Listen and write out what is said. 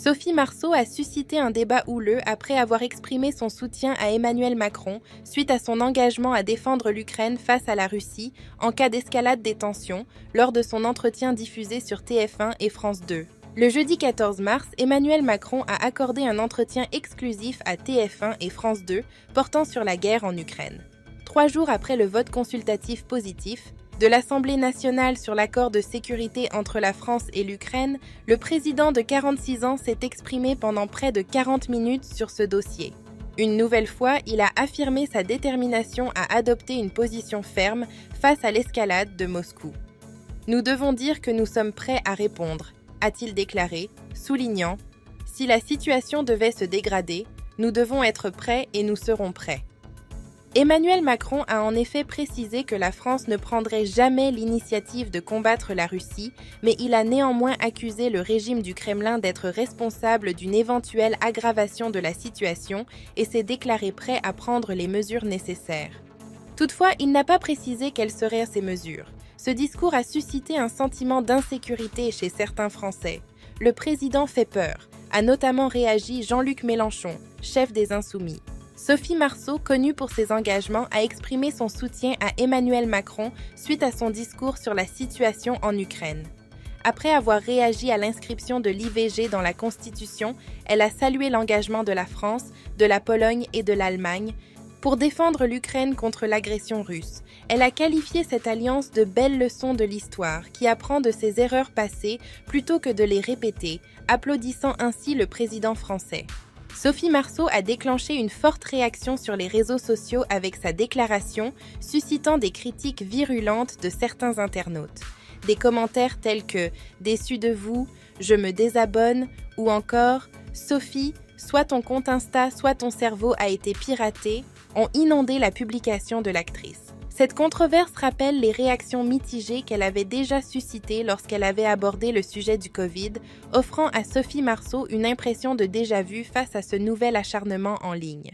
Sophie Marceau a suscité un débat houleux après avoir exprimé son soutien à Emmanuel Macron suite à son engagement à défendre l'Ukraine face à la Russie en cas d'escalade des tensions lors de son entretien diffusé sur TF1 et France 2. Le jeudi 14 mars, Emmanuel Macron a accordé un entretien exclusif à TF1 et France 2 portant sur la guerre en Ukraine. 3 jours après le vote consultatif positif de l'Assemblée nationale sur l'accord de sécurité entre la France et l'Ukraine, le président de 46 ans s'est exprimé pendant près de 40 minutes sur ce dossier. Une nouvelle fois, il a affirmé sa détermination à adopter une position ferme face à l'escalade de Moscou. « Nous devons dire que nous sommes prêts à répondre », a-t-il déclaré, soulignant « Si la situation devait se dégrader, nous devons être prêts et nous serons prêts ». Emmanuel Macron a en effet précisé que la France ne prendrait jamais l'initiative de combattre la Russie, mais il a néanmoins accusé le régime du Kremlin d'être responsable d'une éventuelle aggravation de la situation et s'est déclaré prêt à prendre les mesures nécessaires. Toutefois, il n'a pas précisé quelles seraient ces mesures. Ce discours a suscité un sentiment d'insécurité chez certains Français. Le président fait peur, a notamment réagi Jean-Luc Mélenchon, chef des Insoumis. Sophie Marceau, connue pour ses engagements, a exprimé son soutien à Emmanuel Macron suite à son discours sur la situation en Ukraine. Après avoir réagi à l'inscription de l'IVG dans la Constitution, elle a salué l'engagement de la France, de la Pologne et de l'Allemagne pour défendre l'Ukraine contre l'agression russe. Elle a qualifié cette alliance de belle leçon de l'histoire qui apprend de ses erreurs passées plutôt que de les répéter, applaudissant ainsi le président français. Sophie Marceau a déclenché une forte réaction sur les réseaux sociaux avec sa déclaration, suscitant des critiques virulentes de certains internautes. Des commentaires tels que « Déçu de vous »,« Je me désabonne » ou encore « Sophie, soit ton compte Insta, soit ton cerveau a été piraté » ont inondé la publication de l'actrice. Cette controverse rappelle les réactions mitigées qu'elle avait déjà suscitées lorsqu'elle avait abordé le sujet du Covid, offrant à Sophie Marceau une impression de déjà-vu face à ce nouvel acharnement en ligne.